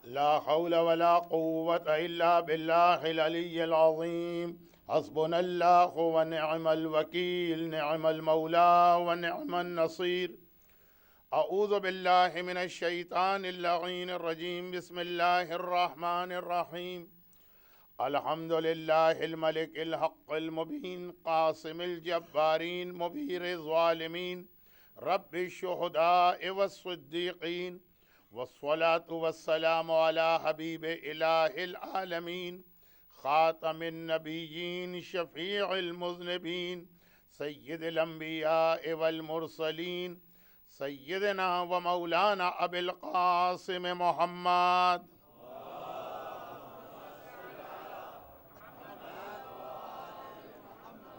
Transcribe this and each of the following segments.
لا حول ولا قوة إلا بالله العلي العظيم. حسبنا الله ونعم الوكيل، نعم المولى ونعم النصير. أعوذ بالله من الشيطان اللعين الرجيم. بسم الله الرحمن الرحيم. الحمد لله الملك الحق المبين، قاسم الجبارين، مبهر الظالمين، رب الشهداء والصديقين، والصلاة والسلام على حبيب إله العالمين، خاتم النبيين، شفيع المذنبين، سيد الأنبياء والمرسلين، سيدنا ومولانا أبي القاسم محمد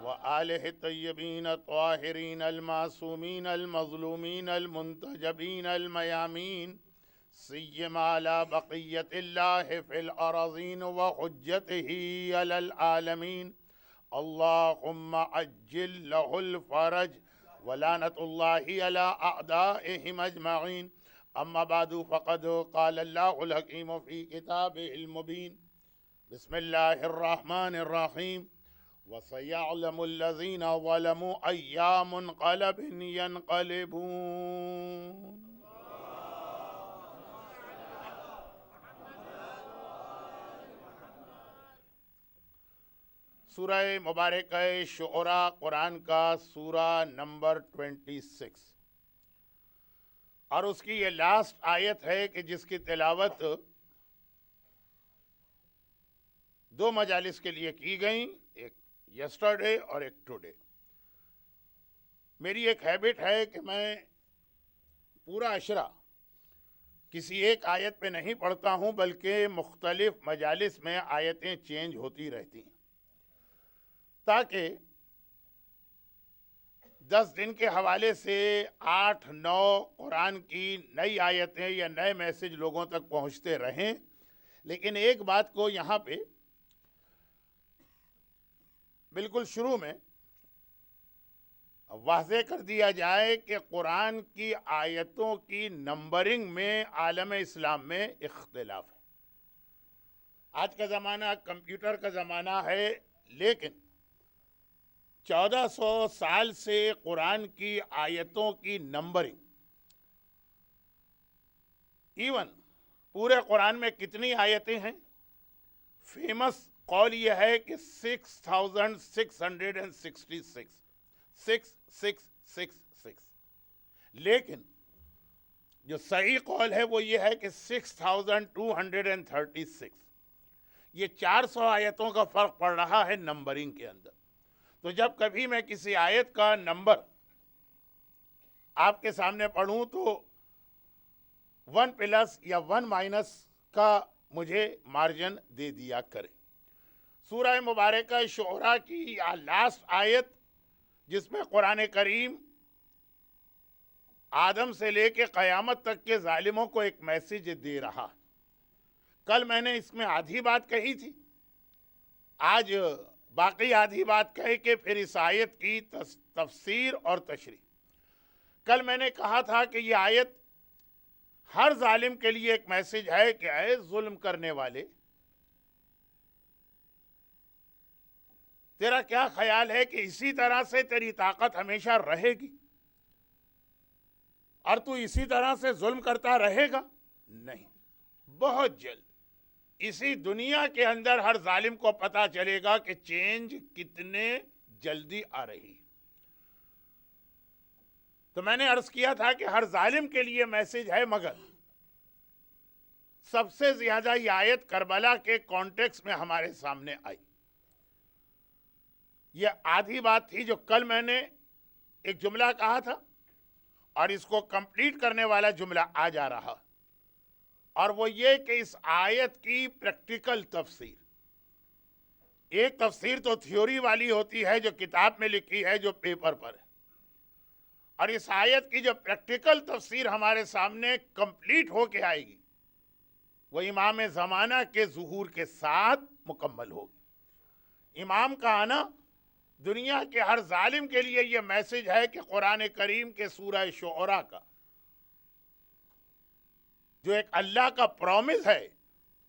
وآله الطيبين الطاهرين المعصومين المظلومين المنتجبين الميامين، سيما على بقية الله في الأراضين وحجته على العالمين. اللهم عجل له الفرج ولعنة الله على أعدائهم أجمعين. أما بعد، فقد قال الله الحكيم في كتابه المبين. بسم الله الرحمن الرحيم. وسيعلم الذين ظلموا أي منقلب ينقلبون. سورہ مبارکہ شعراء قرآن کا سورہ نمبر 26، اور اس کی یہ لاسٹ آیت ہے کہ جس کی تلاوت دو مجالس کے لیے کی گئیں، ایک یسٹرڈے اور ایک ٹوڈے۔ میری ایک ہیبٹ ہے کہ میں پورا عشرہ کسی ایک آیت پہ نہیں پڑھتا ہوں، بلکہ مختلف مجالس میں آیتیں چینج ہوتی رہتی ہیں، تاکہ 10 دن کے حوالے سے 8-9 قرآن کی نئی آیتیں یا نئے میسج لوگوں تک پہنچتے رہیں۔ لیکن ایک بات کو یہاں پہ بالکل شروع میں واضح کر دیا جائے کہ قرآن کی آیتوں کی نمبرنگ میں عالم اسلام میں اختلاف ہے۔ آج کا زمانہ کمپیوٹر کا زمانہ ہے، لیکن 1400 سال سے قرآن کی آیتوں کی نمبرنگ، ایون پورے قرآن میں کتنی آیتیں ہیں؟ فیمس قول یہ ہے کہ 6666، 6666۔ لیکن جو صحیح قول ہے وہ یہ ہے کہ 6236۔ یہ 400 آیتوں کا فرق پڑ رہا ہے نمبرنگ کے اندر۔ تو جب کبھی میں کسی آیت کا نمبر آپ کے سامنے پڑھوں تو 1 پلس یا 1 مائنس کا مجھے مارجن دے دیا کرے۔ سورہ مبارکہ شعراء کی لاسٹ آیت، جس میں قرآن کریم آدم سے لے کے قیامت تک کے ظالموں کو ایک میسج دے رہا۔ کل میں نے اس میں آدھی بات کہی تھی، آج باقی آدھی بات کہہ کے پھر اس آیت کی تفسیر اور تشریح۔ کل میں نے کہا تھا کہ یہ آیت ہر ظالم کے لیے ایک میسج ہے کہ اے ظلم کرنے والے، تیرا کیا خیال ہے کہ اسی طرح سے تیری طاقت ہمیشہ رہے گی اور تو اسی طرح سے ظلم کرتا رہے گا؟ نہیں، بہت جلد اسی دنیا کے اندر ہر ظالم کو پتا چلے گا کہ چینج کتنے جلدی آ رہی۔ تو میں نے عرض کیا تھا کہ ہر ظالم کے لیے میسج ہے، مگر سب سے زیادہ یہ آیت کربلا کے کانٹیکس میں ہمارے سامنے آئی۔ یہ آدھی بات تھی جو کل میں نے ایک جملہ کہا تھا، اور اس کو کمپلیٹ کرنے والا جملہ آ جا رہا، اور وہ یہ کہ اس آیت کی پریکٹیکل تفسیر۔ ایک تفسیر تو تھیوری والی ہوتی ہے جو کتاب میں لکھی ہے، جو پیپر پر ہے، اور اس آیت کی جو پریکٹیکل تفسیر ہمارے سامنے کمپلیٹ ہو کے آئے گی، وہ امام زمانہ کے ظہور کے ساتھ مکمل ہوگی۔ امام کا آنا دنیا کے ہر ظالم کے لیے یہ میسج ہے کہ قرآن کریم کے سورہ شعراء کا جو ایک اللہ کا پرومس ہے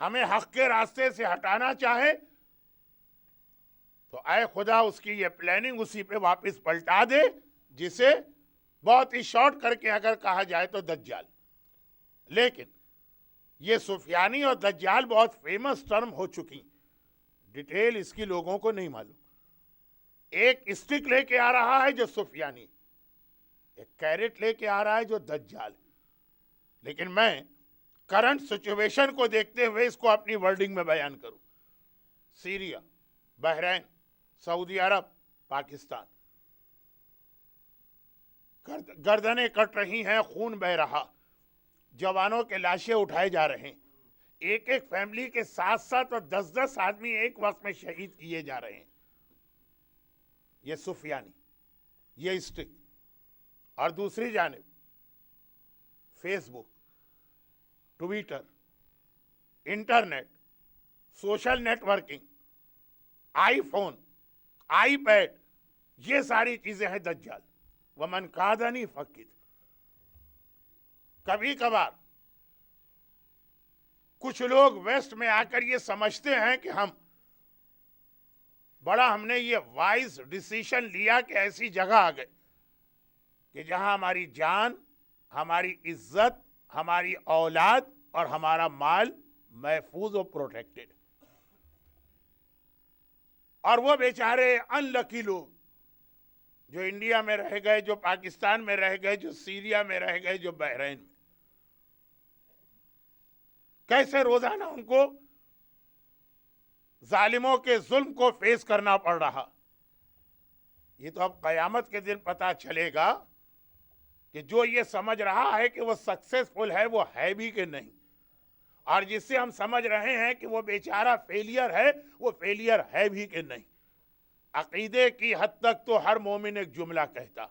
ہمیں حق کے راستے سے ہٹانا چاہے تو اے خدا اس کی یہ پلاننگ اسی پہ واپس پلٹا دے، جسے بہت ہی شارٹ کر کے اگر کہا جائے تو دجال۔ لیکن یہ سفیانی اور دجال بہت فیمس ٹرم ہو چکی، ڈیٹیل اس کی لوگوں کو نہیں معلوم۔ ایک اسٹک لے کے آ رہا ہے جو سفیانی، ایک کیرٹ لے کے آ رہا ہے جو دجال۔ لیکن میں کرنٹ سچویشن کو دیکھتے ہوئے اس کو اپنی ورڈنگ میں بیان کروں۔ سیریا، بحرین، سعودی عرب، پاکستان، گردنیں کٹ رہی ہیں، خون بہ رہا، جوانوں کے لاشیں اٹھائے جا رہے ہیں، ایک ایک فیملی کے 7 اور 10 آدمی ایک وقت میں شہید کیے جا رہے ہیں۔ یہ سفیانی، یہ اسٹک۔ اور دوسری جانب Facebook, Twitter, internet, social networking, iPhone, iPad, یہ ساری چیزیں ہیں دجال۔ ومن کادنی فقید۔ کبھی کبھار کچھ لوگ ویسٹ میں آ کر یہ سمجھتے ہیں کہ ہم نے یہ وائز ڈیسیشن لیا کہ ایسی جگہ آ گئے کہ جہاں ہماری جان، ہماری عزت، ہماری اولاد اور ہمارا مال محفوظ و پروٹیکٹڈ۔ اور وہ بیچارے ان لکی لوگ جو انڈیا میں رہ گئے، جو پاکستان میں رہ گئے، جو سیریا میں رہ گئے، جو بحرین میں، کیسے روزانہ ان کو ظالموں کے ظلم کو فیس کرنا پڑ رہا۔ یہ تو اب قیامت کے دن پتا چلے گا کہ جو یہ سمجھ رہا ہے کہ وہ سکسیسفل ہے، وہ ہے بھی کہ نہیں، اور جس سے ہم سمجھ رہے ہیں کہ وہ بیچارہ فیلئر ہے، وہ فیلئر ہے بھی کہ نہیں۔ عقیدے کی حد تک تو ہر مومن ایک جملہ کہتا،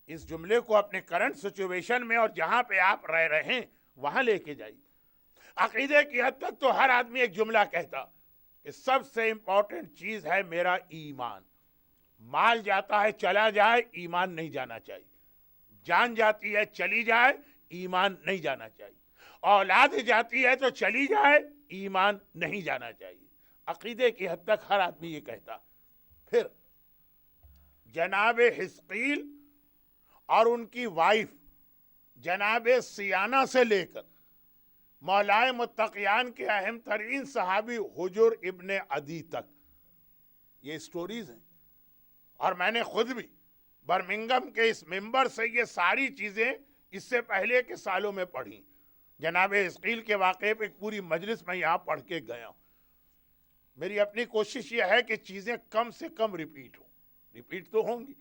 اس جملے کو اپنے کرنٹ سچویشن میں اور جہاں پہ آپ رہ رہے ہیں وہاں لے کے جائیے۔ عقیدے کی حد تک تو ہر آدمی ایک جملہ کہتا کہ سب سے امپورٹنٹ چیز ہے میرا ایمان۔ مال جاتا ہے چلا جائے، ایمان نہیں جانا چاہیے۔ جان جاتی ہے چلی جائے، ایمان نہیں جانا چاہیے۔ اولاد جاتی ہے تو چلی جائے، ایمان نہیں جانا چاہیے۔ عقیدے کی حد تک ہر آدمی یہ کہتا۔ پھر جناب حزقیل اور ان کی وائف جناب سیانہ سے لے کر مولائے متقیان کے اہم ترین صحابی حجر ابن عدی تک یہ سٹوریز ہیں، اور میں نے خود بھی برمنگم کے اس ممبر سے یہ ساری چیزیں اس سے پہلے کے سالوں میں پڑھی۔ جناب حزقیل کے واقعے پہ ایک پوری مجلس میں یہاں پڑھ کے گیا ہوں۔ میری اپنی کوشش یہ ہے کہ چیزیں کم سے کم ریپیٹ ہوں، ریپیٹ تو ہوں گی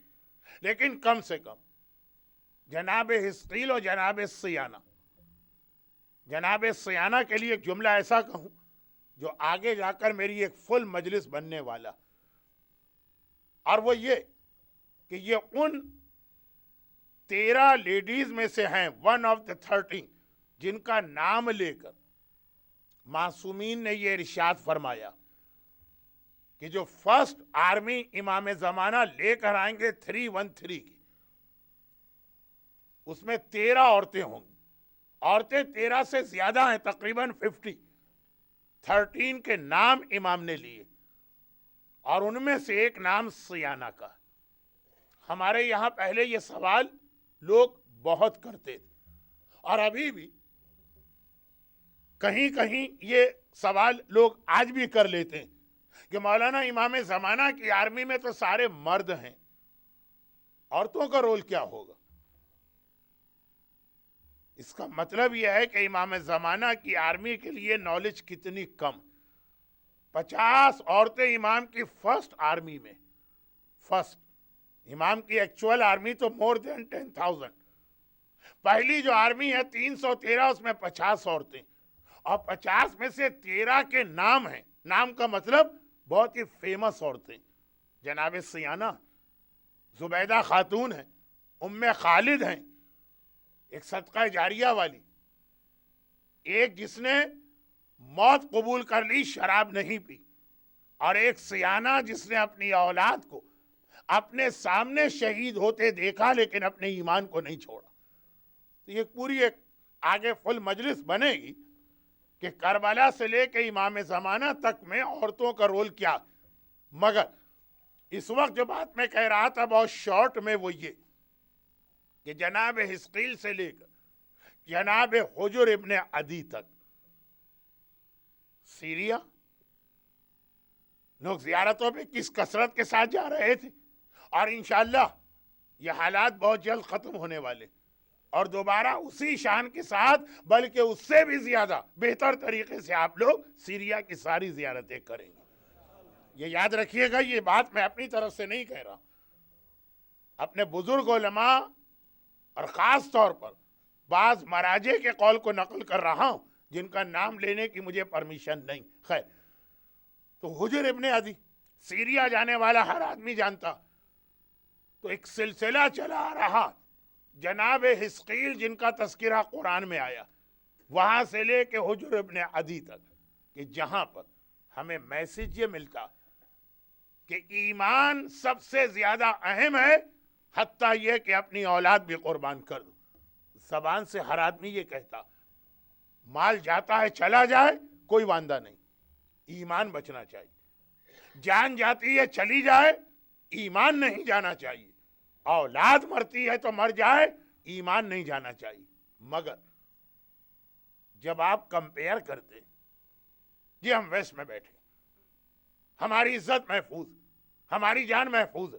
لیکن کم سے کم۔ جناب حزقیل اور جناب سیانہ، جناب سیانہ کے لیے ایک جملہ ایسا کہوں جو آگے جا کر میری ایک فل مجلس بننے والا، اور وہ یہ کہ یہ ان 13 لیڈیز میں سے ہیں، ون آف the 13، جن کا نام لے کر معصومین نے یہ ارشاد فرمایا کہ جو فرسٹ آرمی امام زمانہ لے کر آئیں گے 313 کی، اس میں 13 عورتیں ہوں گی۔ عورتیں 13 سے زیادہ ہیں، تقریباً 50۔ 13 کے نام امام نے لیے، اور ان میں سے ایک نام سیانہ کا۔ ہمارے یہاں پہلے یہ سوال لوگ بہت کرتے تھے، اور ابھی بھی کہیں کہیں یہ سوال لوگ آج بھی کر لیتے ہیں کہ مولانا امام زمانہ کی آرمی میں تو سارے مرد ہیں، عورتوں کا رول کیا ہوگا؟ اس کا مطلب یہ ہے کہ امام زمانہ کی آرمی کے لیے نالج کتنی کم۔ 50 عورتیں امام کی فرسٹ آرمی میں، فرسٹ امام کی ایکچول آرمی تو مور دین 10,000۔ پہلی جو آرمی ہے 313، اس میں 50 عورتیں، اور 50 میں سے 13 کے نام ہیں۔ نام کا مطلب بہت ہی فیمس عورتیں، جناب سیانہ، زبیدہ خاتون ہیں، ام خالد ہیں، ایک صدقہ جاریہ والی، ایک جس نے موت قبول کر لی، شراب نہیں پی، اور ایک سیانہ جس نے اپنی اولاد کو اپنے سامنے شہید ہوتے دیکھا لیکن اپنے ایمان کو نہیں چھوڑا۔ تو یہ پوری ایک آگے فل مجلس بنے گی کہ کربلا سے لے کے امام زمانہ تک میں عورتوں کا رول کیا. مگر اس وقت جو بات میں کہہ رہا تھا بہت شارٹ میں وہ یہ کہ جناب حزقیل سے لے کر جناب حجر ابن عدی تک سیریا لوگ زیارتوں پہ کس کثرت کے ساتھ جا رہے تھے, اور انشاءاللہ یہ حالات بہت جلد ختم ہونے والے اور دوبارہ اسی شان کے ساتھ بلکہ اس سے بھی زیادہ بہتر طریقے سے آپ لوگ سیریا کی ساری زیارتیں کریں گے. یہ یاد رکھیے گا, یہ بات میں اپنی طرف سے نہیں کہہ رہا, اپنے بزرگ علماء اور خاص طور پر بعض مراجع کے قول کو نقل کر رہا ہوں جن کا نام لینے کی مجھے پرمیشن نہیں. خیر, تو حجر ابن عدی سیریا جانے والا ہر آدمی جانتا, تو ایک سلسلہ چلا آ رہا جناب حزقیل جن کا تذکرہ قرآن میں آیا وہاں سے لے کے حجر ابن عدی تک, کہ جہاں پر ہمیں میسج یہ ملتا کہ ایمان سب سے زیادہ اہم ہے, حتیٰ یہ کہ اپنی اولاد بھی قربان کر دو. زبان سے ہر آدمی یہ کہتا مال جاتا ہے چلا جائے کوئی واندہ نہیں, ایمان بچنا چاہیے. جان جاتی ہے چلی جائے ایمان نہیں جانا چاہیے. اولاد مرتی ہے تو مر جائے ایمان نہیں جانا چاہیے. مگر جب آپ کمپیئر کرتے جی ہم ویسٹ میں بیٹھے, ہماری عزت محفوظ, ہماری جان محفوظ ہے,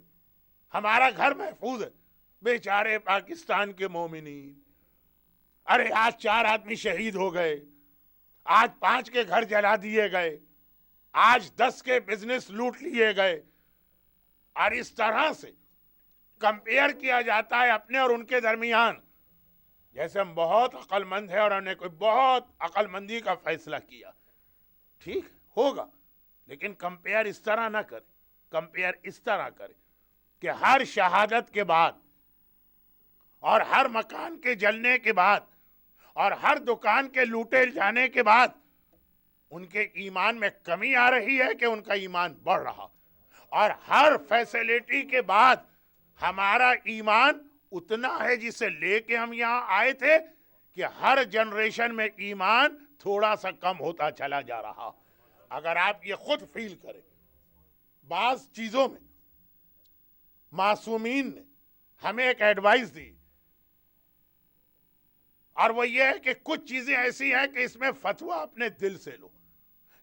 ہمارا گھر محفوظ ہے, بیچارے پاکستان کے مومنین, ارے آج 4 آدمی شہید ہو گئے, آج 5 کے گھر جلا دیے گئے, آج 10 کے بزنس لوٹ لیے گئے, اور اس طرح سے کمپیئر کیا جاتا ہے اپنے اور ان کے درمیان جیسے ہم بہت عقل مند ہیں اور ہم نے کوئی بہت عقل مندی کا فیصلہ کیا. ٹھیک ہوگا, لیکن کمپیئر اس طرح نہ کرے. کمپیئر اس طرح کرے کہ ہر شہادت کے بعد اور ہر مکان کے جلنے کے بعد اور ہر دکان کے لوٹے جانے کے بعد ان کے ایمان میں کمی آ رہی ہے کہ ان کا ایمان بڑھ رہا, اور ہر فیسلٹی کے بعد ہمارا ایمان اتنا ہے جسے لے کے ہم یہاں آئے تھے کہ ہر جنریشن میں ایمان تھوڑا سا کم ہوتا چلا جا رہا. اگر آپ یہ خود فیل کریں, بعض چیزوں میں معصومین نے ہمیں ایک ایڈوائز دی, اور وہ یہ ہے کہ کچھ چیزیں ایسی ہیں کہ اس میں فتویٰ اپنے دل سے لو.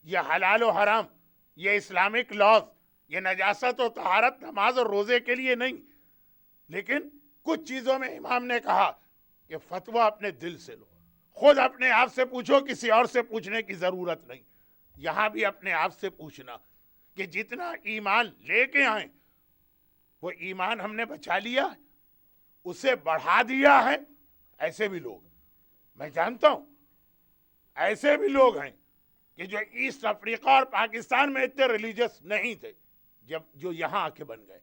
یہ حلال و حرام, یہ اسلامک لاز, یہ نجاست و طہارت نماز اور روزے کے لیے نہیں, لیکن کچھ چیزوں میں امام نے کہا کہ فتویٰ اپنے دل سے لو. خود اپنے آپ سے پوچھو, کسی اور سے پوچھنے کی ضرورت نہیں. یہاں بھی اپنے آپ سے پوچھنا کہ جتنا ایمان لے کے آئیں وہ ایمان ہم نے بچا لیا ہے, اسے بڑھا دیا ہے. ایسے بھی لوگ میں جانتا ہوں, ایسے بھی لوگ ہیں کہ جو ایسٹ افریقہ اور پاکستان میں اتنے ریلیجس نہیں تھے, جب جو یہاں آ کے بن گئے.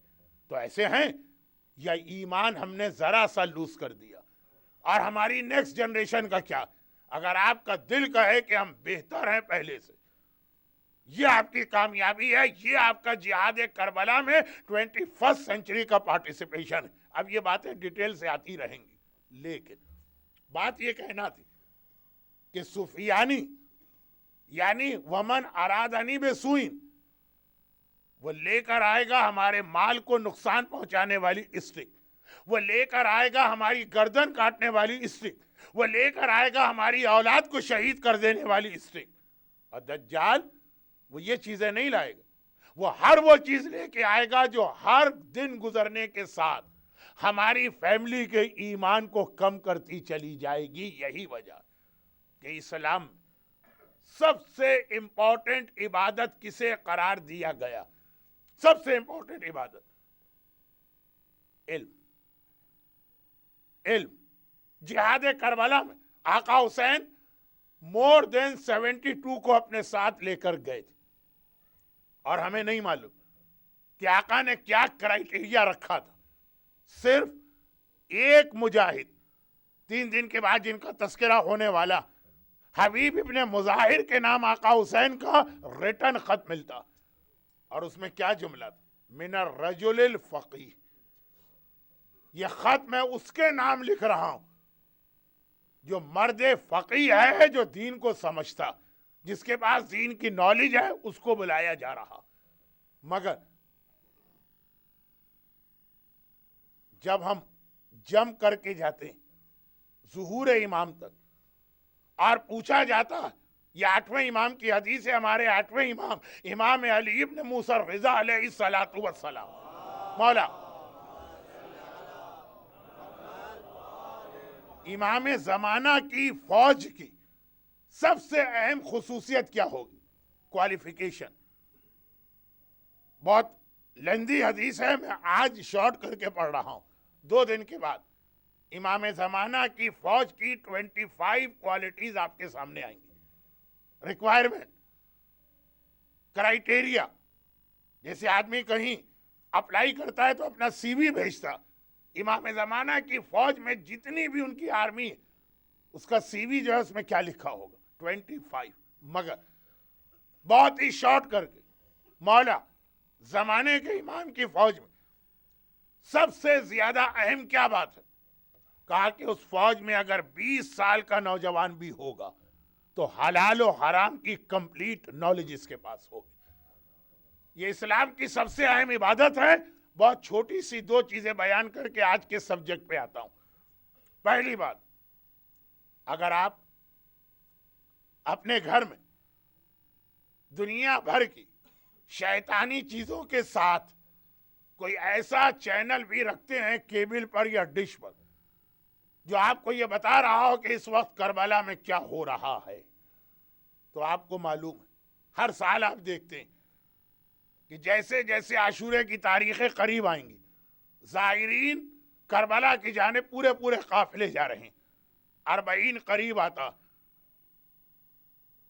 تو ایسے ہیں, یا ایمان ہم نے ذرا سا لوز کر دیا. اور ہماری نیکسٹ جنریشن کا کیا, اگر آپ کا دل کہے کہ ہم بہتر ہیں پہلے سے, یہ آپ کی کامیابی ہے, یہ آپ کا جہاد کربلا میں 21st سینچری کا پارٹیسپیشن ہے. اب یہ باتیں ڈیٹیل سے آتی رہیں گی, لیکن بات یہ کہنا تھی کہ سفیانی یعنی ومن ارادنی بسوئن, وہ لے کر آئے گا ہمارے مال کو نقصان پہنچانے والی اسٹک, وہ لے کر آئے گا ہماری گردن کاٹنے والی اسٹک, وہ لے کر آئے گا ہماری اولاد کو شہید کر دینے والی اسٹک. اور دجال وہ یہ چیزیں نہیں لائے گا, وہ ہر وہ چیز لے کے آئے گا جو ہر دن گزرنے کے ساتھ ہماری فیملی کے ایمان کو کم کرتی چلی جائے گی. یہی وجہ کہ اسلام سب سے امپورٹنٹ عبادت کسے قرار دیا گیا, سب سے امپورٹنٹ عبادت علم. علم جہاد کربلا میں آقا حسین مور دین 72 کو اپنے ساتھ لے کر گئے تھے, اور ہمیں نہیں معلوم کہ آقا نے کیا کرائیٹیریا رکھا تھا. صرف ایک مجاہد 3 دن کے بعد جن کا تذکرہ ہونے والا حبیب ابن مظاہر کے نام آقا حسین کا ریٹن خط ملتا, اور اس میں کیا جملہ تھا, من الرجل الفقیہ. یہ خط میں اس کے نام لکھ رہا ہوں جو مرد فقیہ ہے, جو دین کو سمجھتا. جس کے پاس دین کی نالج ہے اس کو بلایا جا رہا. مگر جب ہم جم کر کے جاتے ہیں ظہور امام تک اور پوچھا جاتا یہ 8ویں امام کی حدیث ہے, ہمارے 8ویں امام امام علی ابن موسیٰ الرضا علیہ الصلوۃ والسلام, مولا امام زمانہ کی فوج کی سب سے اہم خصوصیت کیا ہوگی؟ کوالیفیکیشن. بہت لندی حدیث ہے, میں آج شارٹ کر کے پڑھ رہا ہوں. 2 دن کے بعد امام زمانہ کی فوج کی 25 کوالٹیز آپ کے سامنے آئیں گی. Requirement, criteria. جیسے آدمی کہیں اپلائی کرتا ہے تو اپنا سی وی بھیجتا, امام زمانہ کی فوج میں جتنی بھی ان کی آرمی ہے اس کا سی وی جو ہے اس میں کیا لکھا ہوگا؟ 25. مگر بہت ہی شارٹ کر کے مولا زمانے کے امام کی فوج میں سب سے زیادہ اہم کیا بات ہے؟ کہا کہ اس فوج میں اگر 20 سال کا نوجوان بھی ہوگا تو حلال و حرام کی کمپلیٹ نالج اس کے پاس ہوگی. یہ اسلام کی سب سے اہم عبادت ہے. بہت چھوٹی سی 2 چیزیں بیان کر کے آج کے سبجیکٹ پہ آتا ہوں. پہلی بات, اگر آپ اپنے گھر میں دنیا بھر کی شیطانی چیزوں کے ساتھ کوئی ایسا چینل بھی رکھتے ہیں کیبل پر یا ڈش پر جو آپ کو یہ بتا رہا ہو کہ اس وقت کربلا میں کیا ہو رہا ہے, تو آپ کو معلوم ہے ہر سال آپ دیکھتے ہیں کہ جیسے جیسے عاشورے کی تاریخیں قریب آئیں گی زائرین کربلا کی جانب پورے قافلے جا رہے ہیں. 40 قریب آتا,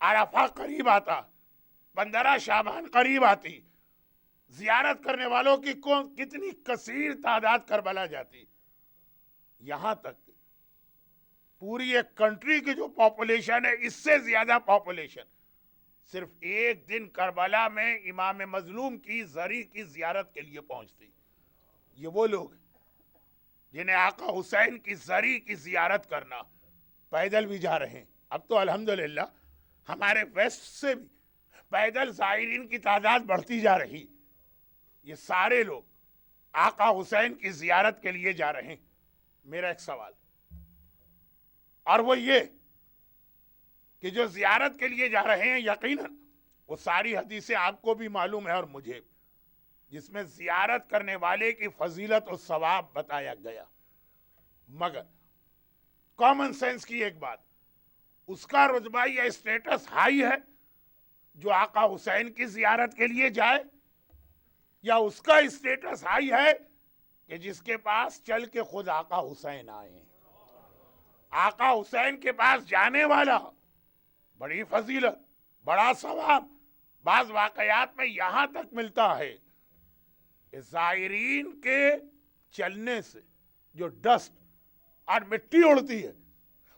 عرفہ قریب آتا, 15 شعبان قریب آتی, زیارت کرنے والوں کی کتنی کثیر تعداد کربلا جاتی. یہاں تک پوری ایک کنٹری کی جو پاپولیشن ہے اس سے زیادہ پاپولیشن صرف ایک دن کربلا میں امام مظلوم کی زری کی زیارت کے لیے پہنچتی. یہ وہ لوگ ہیں جنہیں آقا حسین کی زری کی زیارت کرنا, پیدل بھی جا رہے ہیں. اب تو الحمدللہ ہمارے ویسٹ سے بھی پیدل زائرین کی تعداد بڑھتی جا رہی. یہ سارے لوگ آقا حسین کی زیارت کے لیے جا رہے ہیں. میرا ایک سوال, اور وہ یہ کہ جو زیارت کے لیے جا رہے ہیں یقیناً وہ ساری حدیثیں آپ کو بھی معلوم ہے اور مجھے, جس میں زیارت کرنے والے کی فضیلت و ثواب بتایا گیا. مگر کامن سینس کی ایک بات, اس کا رتبہ یا اسٹیٹس ہائی ہے جو آقا حسین کی زیارت کے لیے جائے, یا اس کا اسٹیٹس ہائی ہے کہ جس کے پاس چل کے خود آقا حسین آئے. آقا حسین کے پاس جانے والا بڑی فضیلت, بڑا ثواب. بعض واقعات میں یہاں تک ملتا ہے کہ زائرین کے چلنے سے جو ڈسٹ اور مٹی اڑتی ہے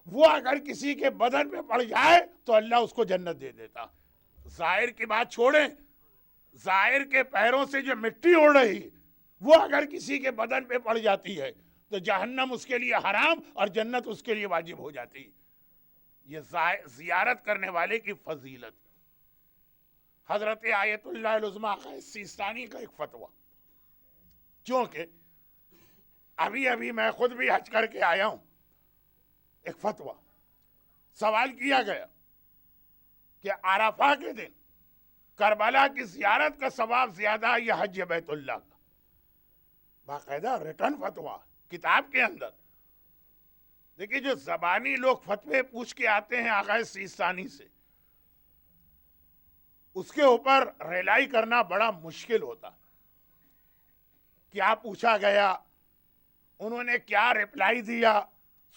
وہ اگر کسی کے بدن پہ پڑ جائے تو اللہ اس کو جنت دے دیتا. زائر کی بات چھوڑیں, زائر کے پیروں سے جو مٹی اڑ رہی وہ اگر کسی کے بدن پہ پڑ جاتی ہے تو جہنم اس کے لیے حرام اور جنت اس کے لیے واجب ہو جاتی. یہ زیارت کرنے والے کی فضیلت. حضرت آیت اللہ العظمیٰ سیستانی کا ایک فتویٰ, چونکہ ابھی میں خود بھی حج کر کے آیا ہوں, ایک فتویٰ سوال کیا گیا کہ عرفہ کے دن کربلا کی زیارت کا ثواب زیادہ یا حج بیت اللہ کا؟ باقاعدہ ریٹن فتویٰ کتاب کے اندر. دیکھیے جو زبانی لوگ فتوے پوچھ کے آتے ہیں آغا سیستانی سے, اس کے اوپر ریلائی کرنا بڑا مشکل ہوتا. کیا پوچھا گیا, انہوں نے کیا ریپلائی دیا,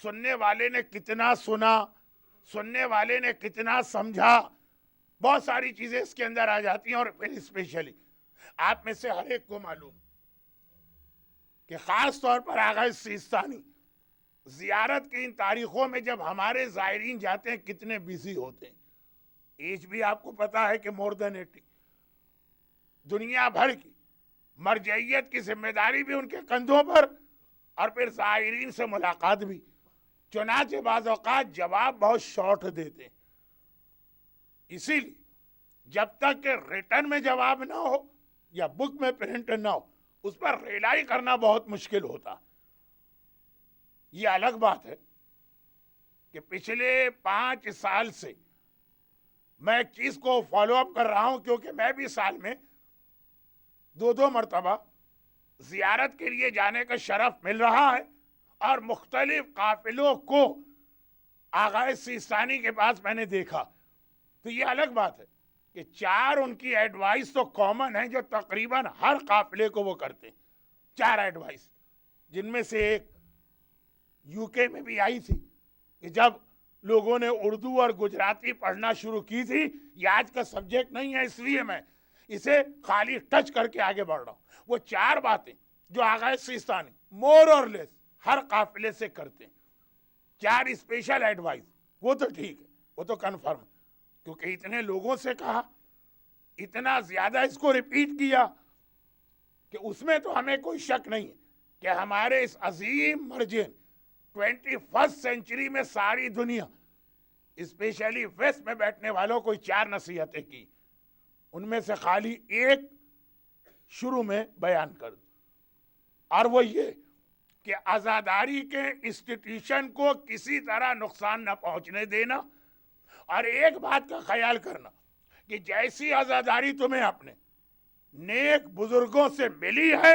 سننے والے نے کتنا سنا, سننے والے نے کتنا سمجھا, بہت ساری چیزیں اس کے اندر آ جاتی ہیں. اور پھر اسپیشلی آپ میں سے ہر ایک کو معلوم کہ خاص طور پر آغا سیستانی زیارت کی ان تاریخوں میں جب ہمارے زائرین جاتے ہیں کتنے بیزی ہوتے ہیں. ایج بھی آپ کو پتا ہے کہ مور دین 80. دنیا بھر کی مرجعیت کی ذمہ داری بھی ان کے کندھوں پر, اور پھر زائرین سے ملاقات بھی. چنانچہ بعض اوقات جواب بہت شارٹ دیتے ہیں. اسی لیے جب تک کہ ریٹن میں جواب نہ ہو یا بک میں پرنٹ نہ ہو اس پر ریلائی کرنا بہت مشکل ہوتا. یہ الگ بات ہے کہ پچھلے 5 سال سے میں ایک چیز کو فالو اپ کر رہا ہوں، کیونکہ میں بھی سال میں 2 مرتبہ زیارت کے لیے جانے کا شرف مل رہا ہے، اور مختلف قافلوں کو آغا سیستانی کے پاس میں نے دیکھا. تو یہ الگ بات ہے کہ 4 ان کی ایڈوائس تو کامن ہیں جو تقریباً ہر قافلے کو وہ کرتے ہیں. 4 ایڈوائس، جن میں سے ایک یو کے میں بھی آئی تھی کہ جب لوگوں نے اردو اور گجراتی پڑھنا شروع کی تھی. یہ آج کا سبجیکٹ نہیں ہے، اس لیے میں اسے خالی ٹچ کر کے آگے بڑھ رہا ہوں. وہ 4 باتیں جو آغا سیستانی مور اور لیس ہر قافلے سے کرتے ہیں. 4 اسپیشل ایڈوائز، وہ تو ٹھیک ہے، وہ تو کنفرم، کیونکہ اتنے لوگوں سے کہا، اتنا زیادہ اس کو ریپیٹ کیا کہ اس میں تو ہمیں کوئی شک نہیں ہے کہ ہمارے اس عظیم مرجع 21 سینچری میں ساری دنیا اسپیشلی ویسٹ میں بیٹھنے والوں کو 4 نصیحتیں کی. ان میں سے خالی ایک شروع میں بیان کر دوں، اور وہ یہ کہ عزاداری کے انسٹیٹیوشن کو کسی طرح نقصان نہ پہنچنے دینا، اور ایک بات کا خیال کرنا کہ جیسی عزاداری تمہیں اپنے نیک بزرگوں سے ملی ہے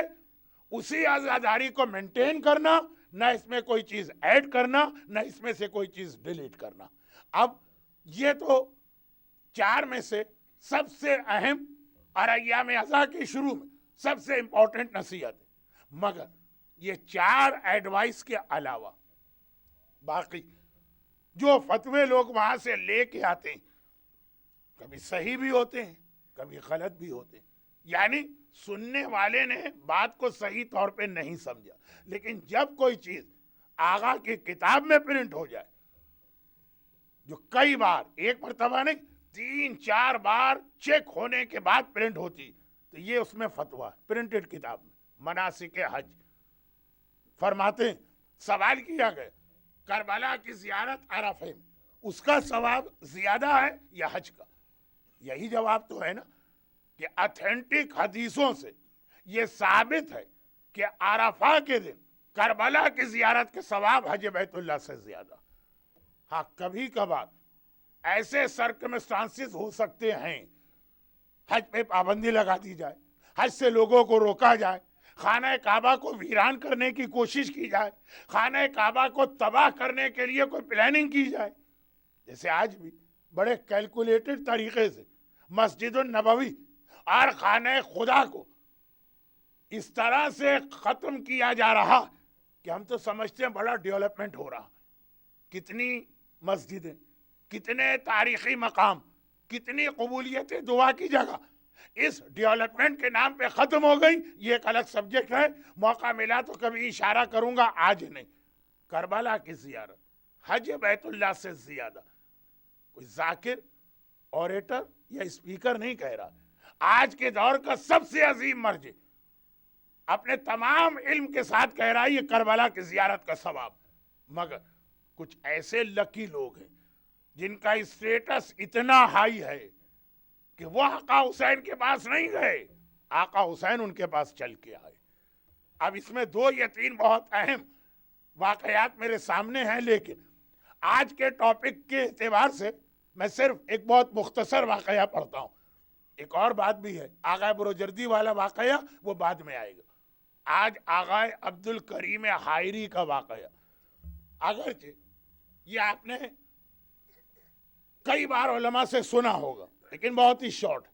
اسی عزاداری کو مینٹین کرنا، نہ اس میں کوئی چیز ایڈ کرنا، نہ اس میں سے کوئی چیز ڈیلیٹ کرنا. اب یہ تو 4 میں سے سب سے اہم اور ایام ازا کے شروع میں سب سے امپورٹنٹ نصیحت ہے. مگر یہ 4 ایڈوائس کے علاوہ باقی جو فتوے لوگ وہاں سے لے کے آتے ہیں کبھی صحیح بھی ہوتے ہیں کبھی غلط بھی ہوتے ہیں. یعنی سننے والے نے بات کو صحیح طور پہ نہیں سمجھا، لیکن جب کوئی چیز آغا کی کتاب میں پرنٹ ہو جائے، جو کئی بار، ایک مرتبہ نہیں 3-4 بار چیک ہونے کے بعد پرنٹ ہوتی، تو یہ اس میں فتویٰ پرنٹڈ کتاب میں. مناسک حج فرماتے ہیں، سوال کیا گیا کربلا کی زیارت عرفہ میں اس کا ثواب زیادہ ہے یا حج کا؟ یہی جواب تو ہے نا کہ اتھینٹک حدیثوں سے یہ ثابت ہے کہ عرفہ کے دن کربلا کی زیارت کے ثواب حج بیت اللہ سے زیادہ. ہاں کبھی کبھار ایسے سرکمسٹانسز ہو سکتے ہیں حج پہ پابندی لگا دی جائے، حج سے لوگوں کو روکا جائے، خانہ کعبہ کو ویران کرنے کی کوشش کی جائے، خانہ کعبہ کو تباہ کرنے کے لیے کوئی پلاننگ کی جائے. جیسے آج بھی بڑے کیلکولیٹڈ طریقے سے مسجد النبوی اور خانہ خدا کو اس طرح سے ختم کیا جا رہا کہ ہم تو سمجھتے ہیں بڑا ڈیولپمنٹ ہو رہا. کتنی مسجدیں، کتنے تاریخی مقام، کتنی قبولیت دعا کی جگہ اس ڈیولپمنٹ کے نام پہ ختم ہو گئی. یہ ایک الگ سبجیکٹ ہے، موقع ملا تو کبھی اشارہ کروں گا، آج نہیں. کربلا کی زیارت حج بیت اللہ سے زیادہ کوئی ذاکر، اوریٹر یا اسپیکر نہیں کہہ رہا. آج کے دور کا سب سے عظیم مرجع اپنے تمام علم کے ساتھ کہہ رہا ہے یہ کربلا کی زیارت کا ثواب. مگر کچھ ایسے لکی لوگ ہیں جن کا اسٹیٹس اتنا ہائی ہے کہ وہ آقا حسین کے پاس نہیں گئے، آقا حسین ان کے پاس چل کے آئے. اب اس میں 2 یا 3 بہت اہم واقعات میرے سامنے ہیں، لیکن آج کے ٹاپک کے اعتبار سے میں صرف ایک بہت مختصر واقعہ پڑھتا ہوں. ایک اور بات بھی ہے، آغا بروجردی والا واقعہ وہ بعد میں آئے گا. آج آغا عبد الکریم حائری کا واقعہ، اگرچہ یہ آپ نے کئی بار علماء سے سنا ہوگا لیکن بہت ہی شارٹ.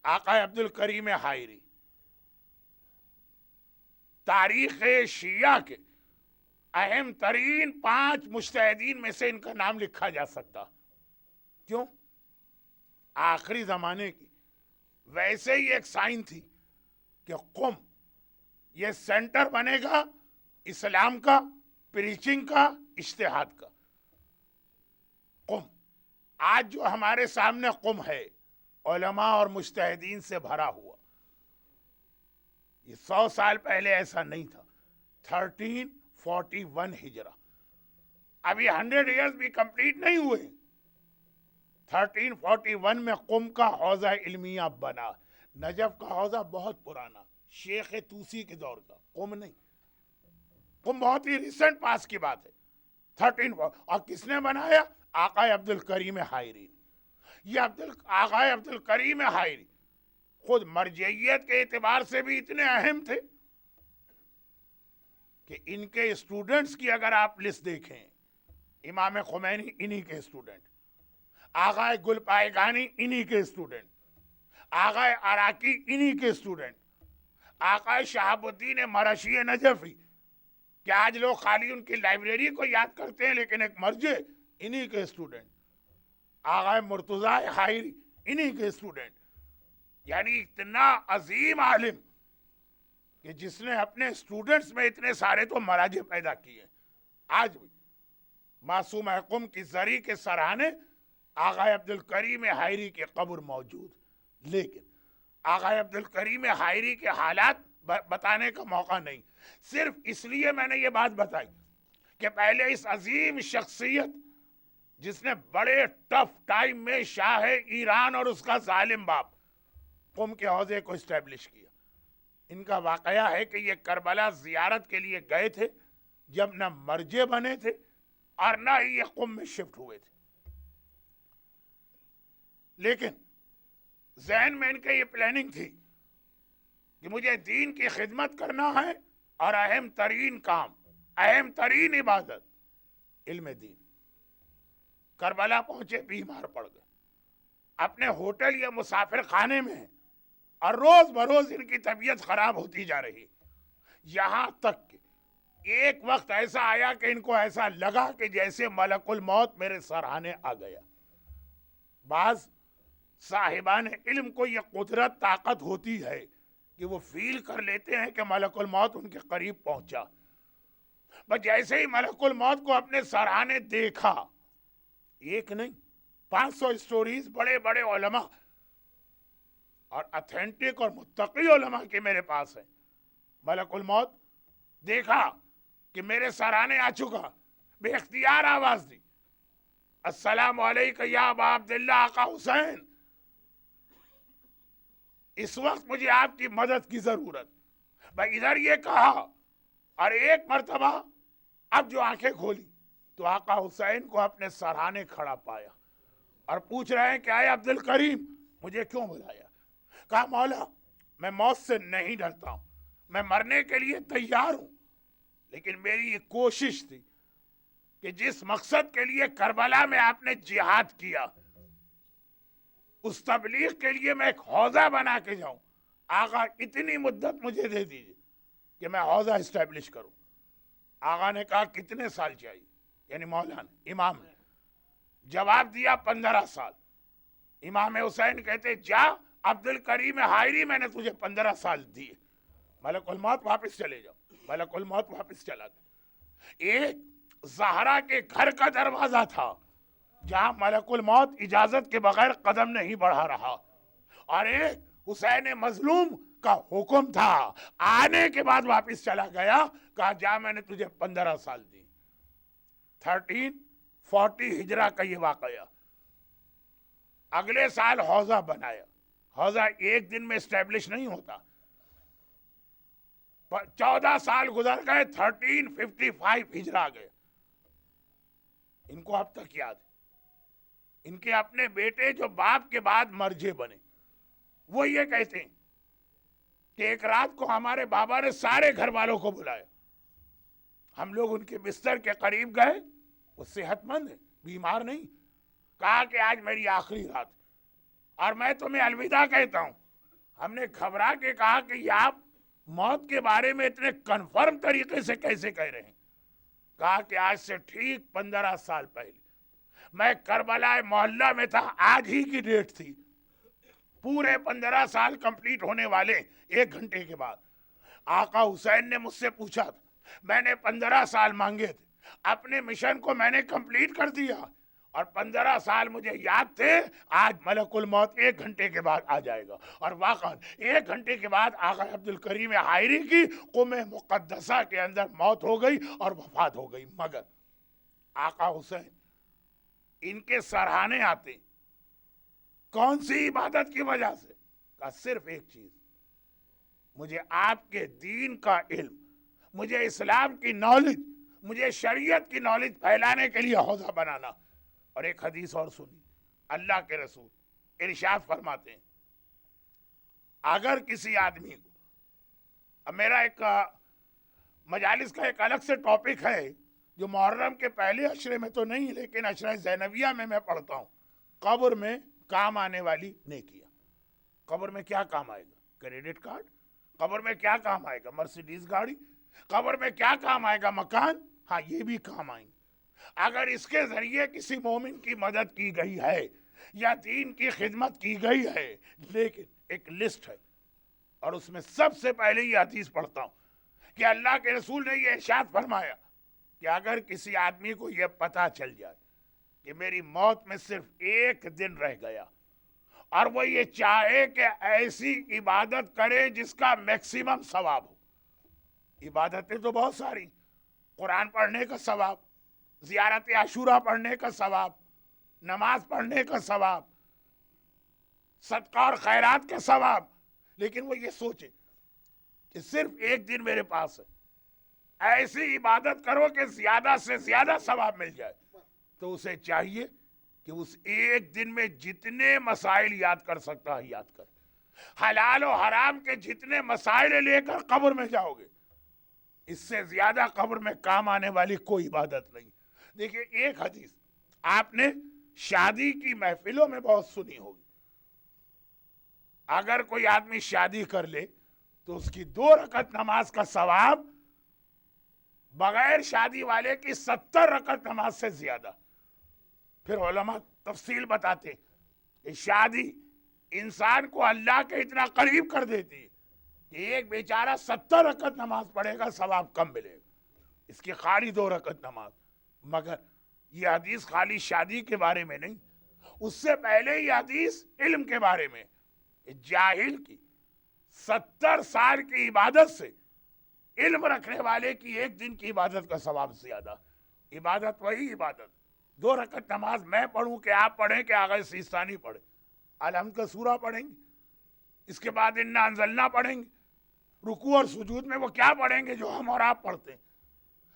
آقا عبد الکریم حائری تاریخ شیعہ کے اہم ترین 5 مجتہدین میں سے ان کا نام لکھا جا سکتا. کیوں؟ آخری زمانے کی ویسے ہی ایک سائن تھی کہ قم یہ سینٹر بنے گا اسلام کا، پریچنگ کا، اجتہاد کا. قم آج جو ہمارے سامنے قم ہے علماء اور مجتہدین سے بھرا ہوا، یہ 100 سال پہلے ایسا نہیں تھا. 1341 ہجرہ، ابھی 100 ایئرز بھی کمپلیٹ نہیں ہوئے. 1341 میں قم کا حوضہ علمیہ بنا. نجف کا حوضہ بہت پرانا, شیخ توسی کے دور کا, قم نہیں. قم بہت ہی ریسنٹ پاس کی بات ہے. 13 اور کس نے بنایا؟ آقا عبد الکریم حائری. یہ آقا عبد الکریم حائری خود مرجعیت کے اعتبار سے بھی اتنے اہم تھے کہ ان کے اسٹوڈنٹس کی اگر آپ لسٹ دیکھیں, امام خمینی انہی کے اسٹوڈنٹ, آغا گل پائگانی انہی کے اسٹوڈنٹ, آغا عراقی انہی کے اسٹوڈنٹ, آقا شہاب الدین مرشی نجفی, کہ آج لوگ خالی ان کی لائبریری کو یاد کرتے ہیں لیکن ایک مرجع انہی کے اسٹوڈنٹ, آغا مرتضیٰ حائری انہی کے اسٹوڈنٹ. یعنی اتنا عظیم عالم کہ جس نے اپنے اسٹوڈنٹس میں اتنے سارے تو مراجع پیدا کیے. آج بھی معصوم قم کی زری کے سرانے آغا عبد الکریم حائری کی قبر موجود, لیکن آغا عبد الکریم حائری کے حالات بتانے کا موقع نہیں. صرف اس لیے میں نے یہ بات بتائی کہ پہلے اس عظیم شخصیت جس نے بڑے ٹف ٹائم میں شاہ ایران اور اس کا ظالم باپ قم کے حوضے کو اسٹیبلش کیا. ان کا واقعہ ہے کہ یہ کربلا زیارت کے لیے گئے تھے جب نہ مرجع بنے تھے اور نہ ہی یہ قم میں شفٹ ہوئے تھے. لیکن ذہن میں ان کے یہ پلاننگ تھی کہ مجھے دین کی خدمت کرنا ہے اور اہم ترین کام, اہم ترین عبادت علم دین. کربلا پہنچے, بیمار پڑ گئے, اپنے ہوٹل یا مسافر خانے میں ہیں اور روز بروز ان کی طبیعت خراب ہوتی جا رہی, یہاں تک کہ ایک وقت ایسا آیا کہ ان کو ایسا لگا کہ جیسے ملک الموت میرے سرہانے آ گیا. بعض صاحبان علم کو یہ قدرت طاقت ہوتی ہے کہ وہ فیل کر لیتے ہیں کہ ملک الموت ان کے قریب پہنچا. بس جیسے ہی ملک الموت کو اپنے سرہانے دیکھا, ایک نہیں 500 سٹوریز بڑے بڑے علماء اور اتھینٹک اور متقی علماء کے میرے پاس ہیں. ملک الموت دیکھا کہ میرے سرانے آ چکا, بے اختیار آواز دی, السلام علیکم یا ابا عبداللہ آقا حسین, اس وقت مجھے آپ کی مدد کی ضرورت. بھائی ادھر یہ کہا اور ایک مرتبہ اب جو آنکھیں کھولی تو آقا حسین کو اپنے سرہانے کھڑا پایا اور پوچھ رہے ہیں کہ آئے عبد الکریم مجھے کیوں بلایا؟ کہا مولا میں موت سے نہیں ڈرتا ہوں, میں مرنے کے لیے تیار ہوں, لیکن میری یہ کوشش تھی کہ جس مقصد کے لیے کربلا میں آپ نے جہاد کیا اس تبلیغ کے لیے میں ایک حوضہ بنا کے جاؤں. آقا اتنی مدت مجھے دے دیجیے کہ میں حوضہ اسٹیبلش کروں. آقا نے کہا کتنے سال چاہیے؟ یعنی مولا نے, امام نے جواب دیا 15 سال. امام حسین کہتے جا عبد الکریم حائری میں نے تجھے 15 سال دیے, ملک الموت واپس چلے جاؤ. ملک الموت واپس چلا گیا. ایک زہرا کے گھر کا دروازہ تھا جہاں ملک الموت اجازت کے بغیر قدم نہیں بڑھا رہا, اور ایک حسین مظلوم کا حکم تھا, آنے کے بعد واپس چلا گیا, کہا جا میں نے تجھے 15 سال دی. 1340 ہجرہ کا یہ واقعہ. اگلے سال حوضہ بنایا. حوضہ ایک دن میں اسٹیبلش نہیں ہوتا, 14 سال گزر گئے, 1355 ہجرہ آ گئے. ان کو اب تک یاد ہے. ان کے اپنے بیٹے جو باپ کے بعد مرجع بنے وہ یہ کہتے ہیں کہ ایک رات کو ہمارے بابا نے سارے گھر والوں کو بلایا, ہم لوگ ان کے بستر کے قریب گئے, وہ صحت مند ہے, بیمار نہیں. کہا کہ آج میری آخری رات اور میں تمہیں الوداع کہتا ہوں. ہم نے گھبرا کے کہا کہ یہ آپ موت کے بارے میں اتنے کنفرم طریقے سے کیسے کہہ رہے ہیں؟ کہا کہ آج سے ٹھیک 15 سال پہلے میں کربلا محلہ میں تھا, آج ہی کی ڈیٹ تھی, پورے 15 سال کمپلیٹ ہونے والے 1 گھنٹے کے بعد. آقا حسین نے مجھ سے پوچھا تھا, میں نے 15 سال مانگے تھے, اپنے مشن کو میں نے کمپلیٹ کر دیا اور 15 سال مجھے یاد تھے, آج ملک الموت 1 گھنٹے کے بعد آ جائے گا. اور واقعا 1 گھنٹے کے بعد آقا عبد الکریم حائری کی قم مقدسہ کے اندر موت ہو گئی اور وفات ہو گئی. مگر آقا حسین ان کے سرہانے آتے کون سی عبادت کی وجہ سے؟ کہا صرف ایک چیز، مجھے آپ کے دین کا علم، مجھے اسلام کی نالج، مجھے شریعت کی نالج پھیلانے کے لیے حوزہ بنانا۔ اور ایک حدیث اور سنی، اللہ کے رسول ارشاد فرماتے ہیں اگر کسی آدمی کو، اب میرا ایک مجالس کا ایک الگ سے ٹاپک ہے جو محرم کے پہلے عشرے میں تو نہیں لیکن عشرہ زینبیہ میں پڑھتا ہوں، قبر میں کام آنے والی نیکیاں۔ قبر میں کیا کام آئے گا؟ Credit card. قبر میں کیا کام آئے گا؟ مرسیڈیز گاڑی۔ قبر میں کیا کام آئے گا؟ مکان۔ ہاں یہ بھی کام آئیں گے۔ اگر اس کے ذریعے کسی مومن کی مدد کی گئی ہے یا دین کی خدمت کی گئی ہے، لیکن ایک لسٹ ہے، اور اس میں سب سے پہلے یہ حدیث پڑھتا ہوں کہ اللہ کے رسول نے یہ ارشاد فرمایا کہ اگر کسی آدمی کو یہ پتہ چل جائے کہ میری موت میں صرف ایک دن رہ گیا، اور وہ یہ چاہے کہ ایسی عبادت کرے جس کا میکسیمم ثواب ہو۔ عبادتیں تو بہت ساری، قرآن پڑھنے کا ثواب، زیارت عاشورہ پڑھنے کا ثواب، نماز پڑھنے کا ثواب، صدقہ اور خیرات کا ثواب، لیکن وہ یہ سوچے کہ صرف ایک دن میرے پاس ہے، ایسی عبادت کرو کہ زیادہ سے زیادہ ثواب مل جائے، تو اسے چاہیے کہ اس ایک دن میں جتنے مسائل یاد کر سکتا ہے یاد کر۔ حلال و حرام کے جتنے مسائل لے کر قبر میں جاؤ گے، اس سے زیادہ قبر میں کام آنے والی کوئی عبادت نہیں۔ دیکھیں ایک حدیث آپ نے شادی کی محفلوں میں بہت سنی ہوگی، اگر کوئی آدمی شادی کر لے تو اس کی 2 رکعت نماز کا ثواب بغیر شادی والے کی 70 رکعت نماز سے زیادہ۔ پھر علماء تفصیل بتاتے ہیں کہ شادی انسان کو اللہ کے اتنا قریب کر دیتی ہے کہ ایک بیچارہ 70 رکعت نماز پڑھے گا ثواب کم ملے گا، اس کی خالی 2 رکعت نماز۔ مگر یہ حدیث خالی شادی کے بارے میں نہیں، اس سے پہلے یہ حدیث علم کے بارے میں، جاہل کی 70 سال کی عبادت سے علم رکھنے والے کی ایک دن کی عبادت کا ثواب زیادہ۔ عبادت وہی عبادت، 2 رکعت نماز میں پڑھوں کہ آپ پڑھیں کہ آغا سیستانی پڑھیں، الحمد کا سورہ پڑھیں گے، اس کے بعد انا انزلنا پڑھیں گے، رکوع اور سجود میں وہ کیا پڑھیں گے جو ہم اور آپ پڑھتے ہیں۔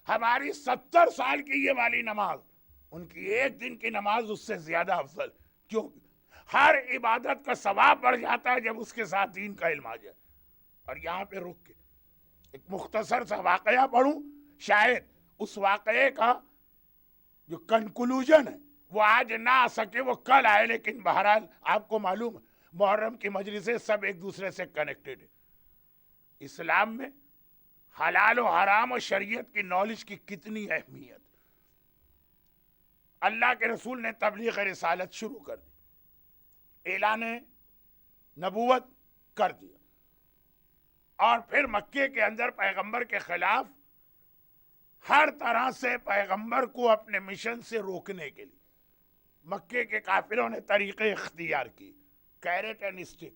ہماری 70 سال کی یہ والی نماز، ان کی ایک دن کی نماز اس سے زیادہ افضل، کیوں؟ ہر عبادت کا ثواب بڑھ جاتا ہے جب اس کے ساتھ دین کا علم آ جائے۔ اور یہاں پہ رک کے ایک مختصر سا واقعہ پڑھوں، شاید اس واقعے کا جو کنکلوژن ہے وہ آج نہ آ سکے، وہ کل آئے، لیکن بہرحال آپ کو معلوم ہے محرم کی مجلسیں سب ایک دوسرے سے کنیکٹڈ ہیں۔ اسلام میں حلال و حرام و شریعت کی نالج کی کتنی اہمیت۔ اللہ کے رسول نے تبلیغ رسالت شروع کر دی، اعلان نبوت کر دیا، اور پھر مکے کے اندر پیغمبر کے خلاف ہر طرح سے پیغمبر کو اپنے مشن سے روکنے کے لیے مکے کے کافروں نے طریقے اختیار کی، کیرٹ اینڈ اسٹک۔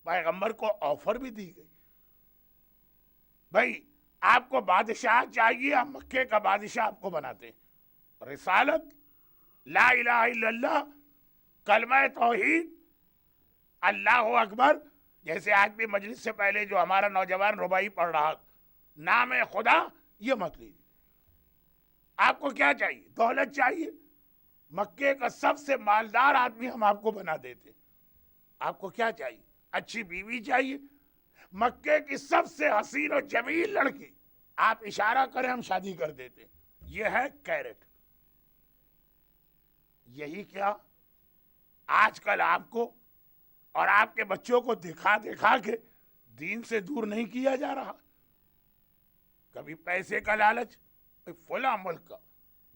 پیغمبر کو آفر بھی دی گئی، بھائی آپ کو بادشاہ چاہیے، ہم مکے کا بادشاہ آپ کو بناتے ہیں۔ رسالت، لا الہ الا اللہ، کلمہ توحید، اللہ اکبر، جیسے آج بھی مجلس سے پہلے جو ہمارا نوجوان ربائی پڑھ رہا، نام خدا، یہ مت لیجیے۔ آپ کو کیا چاہیے؟ دولت چاہیے؟ مکے کا سب سے مالدار آدمی ہم آپ کو بنا دیتے۔ آپ کو کیا چاہیے؟ اچھی بیوی چاہیے؟ مکے کی سب سے حسین و جمیل لڑکی، آپ اشارہ کریں ہم شادی کر دیتے۔ یہ ہے کیرٹ۔ یہی کیا آج کل آپ کو اور آپ کے بچوں کو دکھا دکھا کے دین سے دور نہیں کیا جا رہا؟ کبھی پیسے کا لالچ، فلاں ملک کا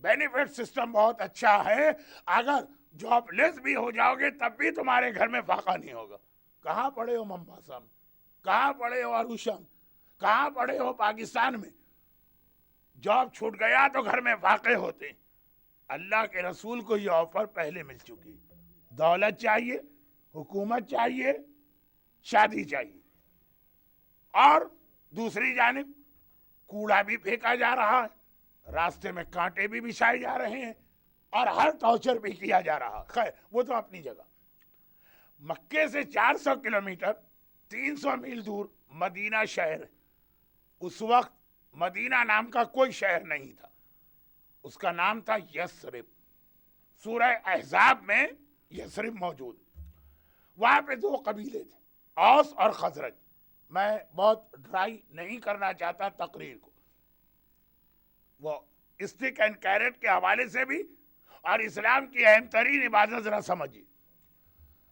بینیفٹ سسٹم بہت اچھا ہے، اگر جاب لیس بھی ہو جاؤ گے تب بھی تمہارے گھر میں فاقہ نہیں ہوگا۔ کہاں پڑھے ہو ممباسا میں؟ کہاں پڑھے ہو اروشا میں؟ کہاں پڑھے ہو پاکستان میں؟ جاب چھوٹ گیا تو گھر میں فاقے ہوتے ہیں۔ اللہ کے رسول کو یہ آفر پہلے مل چکی، دولت چاہیے، حکومت چاہیے، شادی چاہیے، اور دوسری جانب کوڑا بھی پھینکا جا رہا ہے، راستے میں کانٹے بھی بچھائے جا رہے ہیں، اور ہر ٹارچر بھی کیا جا رہا۔ خیر وہ تو اپنی جگہ۔ مکے سے 400 کلومیٹر 300 میل دور مدینہ شہر ہے. اس وقت مدینہ نام کا کوئی شہر نہیں تھا, اس کا نام تھا یثرب. سورہ احزاب میں یثرب موجود. وہاں پہ 2 قبیلے تھے, اوس اور خزرج. میں بہت ڈرائی نہیں کرنا چاہتا تقریر کو, وہ اسٹک اینڈ کیرٹ کے حوالے سے بھی, اور اسلام کی اہم ترین عبادت ذرا سمجھیے.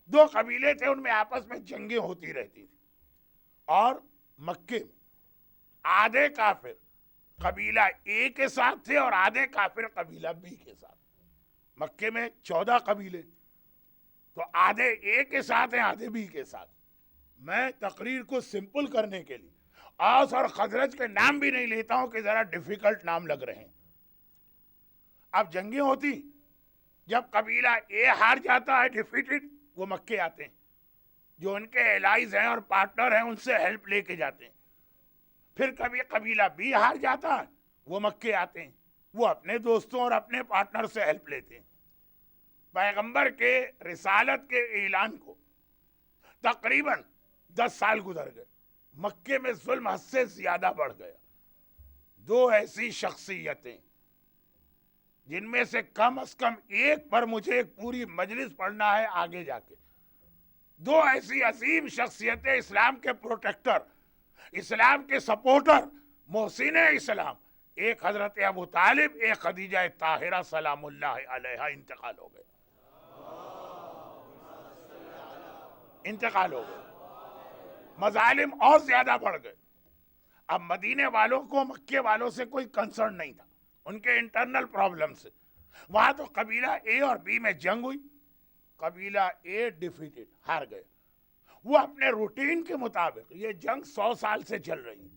2 قبیلے تھے, ان میں آپس میں جنگیں ہوتی رہتی تھی. اور مکے میں آدھے کافر قبیلہ اے کے ساتھ تھے اور آدھے کافر قبیلہ بی کے ساتھ. مکے میں 14 قبیلے, تو آدھے اے کے ساتھ ہیں آدھے بی کے ساتھ. میں تقریر کو سمپل کرنے کے لیے اوس اور خزرج کے نام بھی نہیں لیتا ہوں کہ ذرا ڈیفیکلٹ نام لگ رہے ہیں. اب جنگیں ہوتی, جب قبیلہ اے ہار جاتا ہے ڈیفیٹڈ, وہ مکے آتے ہیں, جو ان کے الائز ہیں اور پارٹنر ہیں ان سے ہیلپ لے کے جاتے ہیں. پھر کبھی قبیلہ بی ہار جاتا ہے, وہ مکے آتے ہیں, وہ اپنے دوستوں اور اپنے پارٹنر سے ہیلپ لیتے ہیں. پیغمبر کے رسالت کے اعلان کو تقریباً 10 سال گزر گئے. مکے میں ظلم حد سے زیادہ بڑھ گیا. 2 ایسی شخصیتیں جن میں سے کم از کم ایک پر مجھے ایک پوری مجلس پڑھنا ہے آگے جا کے. 2 ایسی عظیم شخصیتیں, اسلام کے پروٹیکٹر, اسلام کے سپورٹر, محسن اسلام. ایک حضرت ابو طالب, ایک خدیجہ طاہرہ سلام اللہ علیہا, انتقال ہو گئے. مظالم اور زیادہ بڑھ گئے. اب مدینے والوں کو مکے والوں سے کوئی کنسرن نہیں تھا, ان کے انٹرنل پرابلم سے. وہاں تو قبیلہ اے اور بی میں جنگ ہوئی, قبیلہ اے ڈیفیٹڈ, ہار گئے. وہ اپنے روٹین کے مطابق, یہ جنگ 100 سال سے چل رہی,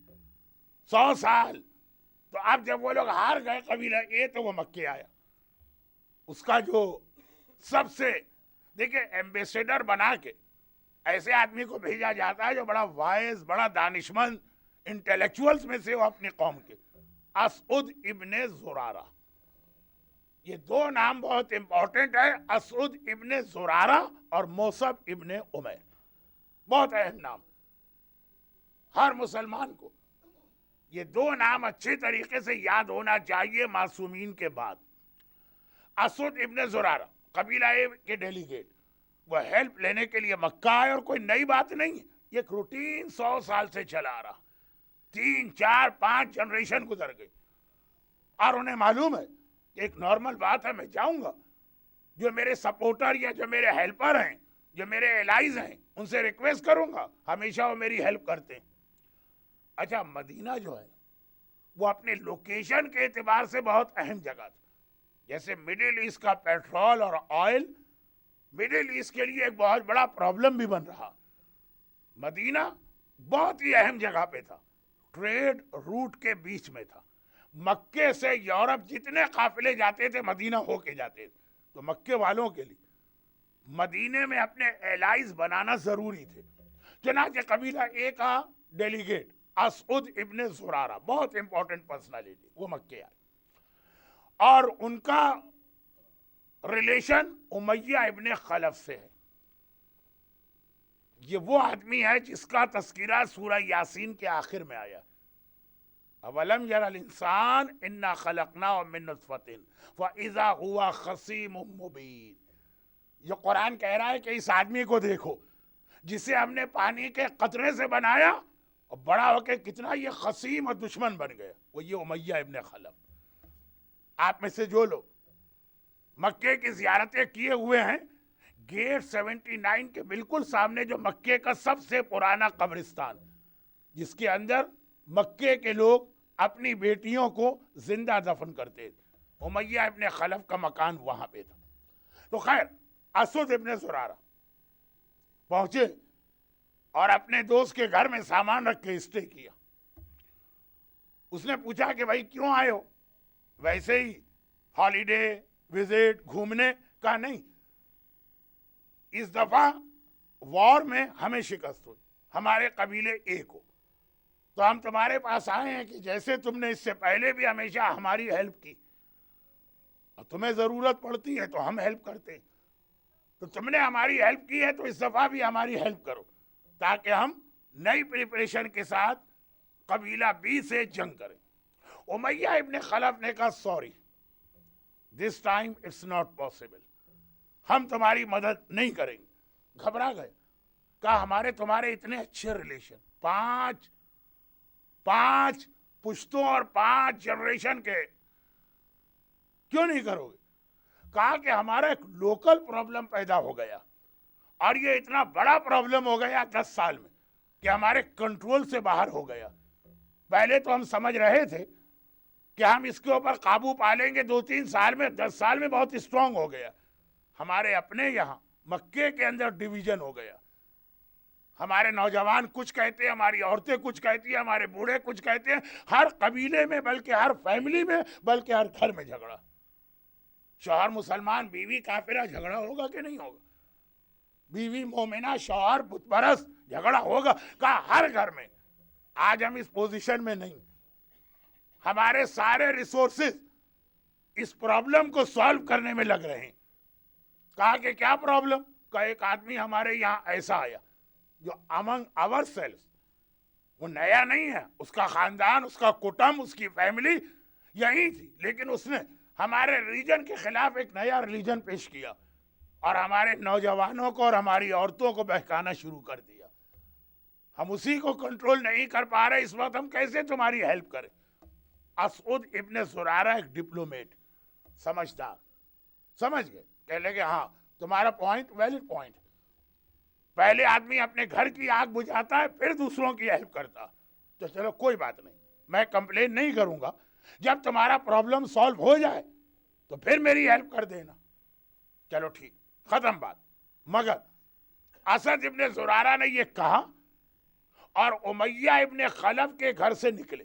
100 سال. تو اب جب وہ لوگ ہار گئے قبیلہ اے, تو وہ مکے آیا. اس کا جو سب سے دیکھیں ایمبیسیڈر بنا کے ایسے آدمی کو بھیجا جاتا ہے جو بڑا وائز, بڑا دانشمند, انٹیلیکچوئلز میں سے وہ اپنی قوم کے, اسعد ابن زرارہ. یہ 2 نام بہت امپورٹنٹ ہے, اسعد ابن زرارہ اور موصب ابن عمیر. بہت اہم نام, ہر مسلمان کو یہ 2 نام اچھے طریقے سے یاد ہونا چاہیے معصومین کے بعد. اسعد ابن زرارہ قبیلہ اے کے ڈیلیگیٹ, وہ ہیلپ لینے کے لیے مکہ آئے, اور کوئی نئی بات نہیں ہے, یہ ایک روٹین 100 سال سے چلا آ رہا. 3, 4, 5 جنریشن گزر گئی, اور انہیں معلوم ہے کہ ایک نارمل بات ہے, میں جاؤں گا, جو میرے سپورٹر یا جو میرے ہیلپر ہیں, جو میرے الائز ہیں, ان سے ریکویسٹ کروں گا, ہمیشہ وہ میری ہیلپ کرتے ہیں. اچھا, مدینہ جو ہے وہ اپنے لوکیشن کے اعتبار سے بہت اہم جگہ تھا. جیسے مڈل ایسٹ کا پیٹرول اور آئل مڈل ایسٹ کے لیے ایک بہت بڑا پرابلم بھی بن رہا. مدینہ بہت ہی اہم جگہ پہ تھا, ٹریڈ روٹ کے بیچ میں تھا. مکے سے یورپ جتنے قافلے جاتے تھے مدینہ ہو کے جاتے تھے. تو مکے والوں کے لیے مدینے میں اپنے الائز بنانا ضروری تھے. چنانچہ قبیلہ اے کا ڈیلیگیٹ اسعد ابن زرارہ, بہت امپورٹنٹ پرسنالٹی, وہ مکے آئے, اور ان کا ریلیشن امیہ ابن خلف سے ہے. یہ وہ آدمی ہے جس کا تذکرہ سورہ یاسین کے آخر میں آیا. اولم یر الانسان انا خلقناہ من نطفۃ فاذا هو خصیم مبین. یہ قرآن کہہ رہا ہے کہ اس آدمی کو دیکھو جسے ہم نے پانی کے قطرے سے بنایا, اور بڑا ہو کے کتنا یہ خصیم اور دشمن بن گیا. وہ یہ امیہ ابن خلف. آپ میں سے جو لوگ مکے کی زیارتیں کیے ہوئے ہیں, گیٹ 79 کے بالکل سامنے جو مکے کا سب سے پرانا قبرستان, جس کے اندر مکے کے لوگ اپنی بیٹیوں کو زندہ دفن کرتے تھے, امیہ ابن خلف کا مکان وہاں پہ تھا. تو خیر, اسعد ابن زرارہ پہنچے اور اپنے دوست کے گھر میں سامان رکھ کے اسٹے کیا. اس نے پوچھا کہ بھائی کیوں آئے ہو؟ ویسے ہی ہالیڈے, وزٹ, گھومنے کا نہیں. اس دفعہ وار میں ہمیں شکست ہوئی, ہمارے قبیلے اے کو, تو ہم تمہارے پاس آئے ہیں کہ جیسے تم نے اس سے پہلے بھی ہمیشہ ہماری ہیلپ کی, اور تمہیں ضرورت پڑتی ہے تو ہم ہیلپ کرتے ہیں. تو تم نے ہماری ہیلپ کی ہے تو اس دفعہ بھی ہماری ہیلپ کرو تاکہ ہم نئی پریپریشن کے ساتھ قبیلہ بی سے جنگ کریں. امیہ ابن خلف نے کہا sorry this time it's not possible, ہم تمہاری مدد نہیں کریں گے. گھبرا گئے, کہا ہمارے تمہارے اتنے اچھے ریلیشن, پانچ پشتوں اور 5 جنریشن کے, کیوں نہیں کرو گے؟ کہا کہ ہمارا ایک لوکل پرابلم پیدا ہو گیا اور یہ اتنا بڑا پرابلم ہو گیا 10 سال میں کہ ہمارے کنٹرول سے باہر ہو گیا. پہلے تو ہم سمجھ رہے تھے کہ ہم اس کے اوپر قابو پا لیں گے 2-3 سال میں, 10 سال میں بہت اسٹرانگ ہو گیا. ہمارے اپنے یہاں مکے کے اندر ڈویژن ہو گیا. ہمارے نوجوان کچھ کہتے ہیں, ہماری عورتیں کچھ کہتی ہیں, ہمارے بوڑھے کچھ کہتے ہیں. ہر قبیلے میں, بلکہ ہر فیملی میں, بلکہ ہر گھر میں جھگڑا. شوہر مسلمان, بیوی کافرہ, جھگڑا ہوگا کہ نہیں ہوگا؟ بیوی مومنہ, شوہر بت پرست, جھگڑا ہوگا. کہا ہر گھر میں. آج ہم اس پوزیشن میں نہیں, ہمارے سارے ریسورسز اس پرابلم کو سالو کرنے میں لگ رہے ہیں. کہا کہ کیا پرابلم؟ کہ ایک آدمی ہمارے یہاں ایسا آیا جو among ourselves, وہ نیا نہیں ہے, اس کا خاندان, اس کا کٹم, اس کی فیملی یہی تھی, لیکن اس نے ہمارے ریلیجن کے خلاف ایک نیا ریلیجن پیش کیا اور ہمارے نوجوانوں کو اور ہماری عورتوں کو بہکانا شروع کر دیا. ہم اسی کو کنٹرول نہیں کر پا رہے, اس وقت ہم کیسے تمہاری ہیلپ کریں؟ اسعد ابن زرارہ ایک ڈپلومیٹ, سمجھدار, سمجھ گئے, کہہ لے کہ ہاں تمہارا پوائنٹ ویلڈ پوائنٹ. پہلے آدمی اپنے گھر کی آگ بجھاتا ہے پھر دوسروں کی ہیلپ کرتا. تو چلو کوئی بات نہیں, میں کمپلین نہیں کروں گا, جب تمہارا پرابلم سالو ہو جائے تو پھر میری ہیلپ کر دینا. چلو ٹھیک, ختم بات. مگر اسد ابن زرارہ نے یہ کہا اور امیہ ابن خلف کے گھر سے نکلے.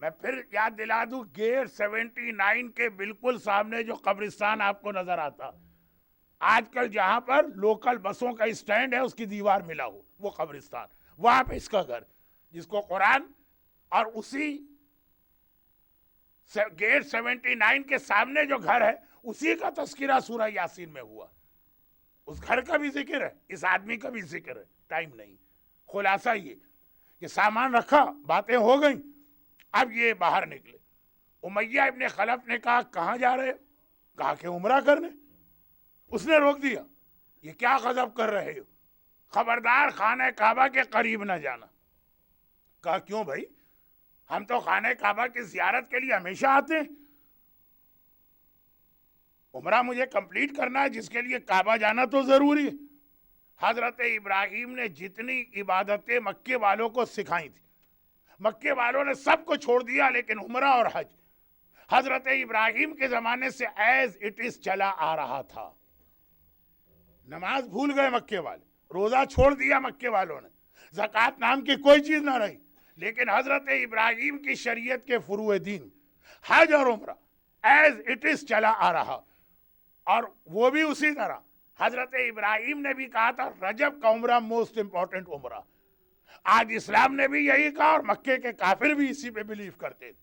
میں پھر یاد دلا دوں, گیٹ 79 کے بالکل سامنے جو قبرستان آپ کو نظر آتا, آج کل جہاں پر لوکل بسوں کا اسٹینڈ ہے اس کی دیوار ملا ہو, وہ قبرستان, وہاں پہ اس کا گھر, جس کو قرآن اور اسی گیٹ 79 کے سامنے جو گھر ہے اسی کا تذکرہ سورہ یاسین میں ہوا. اس گھر کا بھی ذکر ہے, اس آدمی کا بھی ذکر ہے. ٹائم نہیں. خلاصہ یہ کہ سامان رکھا, باتیں ہو گئیں, اب یہ باہر نکلے. امیہ ابن خلف نے کہا کہاں جا رہے ہو؟ کہا کہ عمرہ کرنے. اس نے روک دیا, یہ کیا غضب کر رہے ہو؟ خبردار خانہ کعبہ کے قریب نہ جانا. کہا کیوں بھائی, ہم تو خانہ کعبہ کی زیارت کے لیے ہمیشہ آتے ہیں. عمرہ مجھے کمپلیٹ کرنا ہے جس کے لیے کعبہ جانا تو ضروری ہے. حضرت ابراہیم نے جتنی عبادتیں مکے والوں کو سکھائی تھی, مکے والوں نے سب کو چھوڑ دیا, لیکن عمرہ اور حج حضرت ابراہیم کے زمانے سے ایز اٹ از چلا آ رہا تھا. نماز بھول گئے مکے والے, روزہ چھوڑ دیا مکے والوں نے, زکوٰۃ نام کی کوئی چیز نہ رہی, لیکن حضرت ابراہیم کی شریعت کے فروع دین حج اور عمرہ ایز اٹ از چلا آ رہا. اور وہ بھی اسی طرح حضرت ابراہیم نے بھی کہا تھا رجب کا عمرہ موسٹ امپورٹنٹ عمرہ. آج اسلام نے بھی یہی کہا اور مکے کے کافر بھی اسی پہ بلیو کرتے تھے.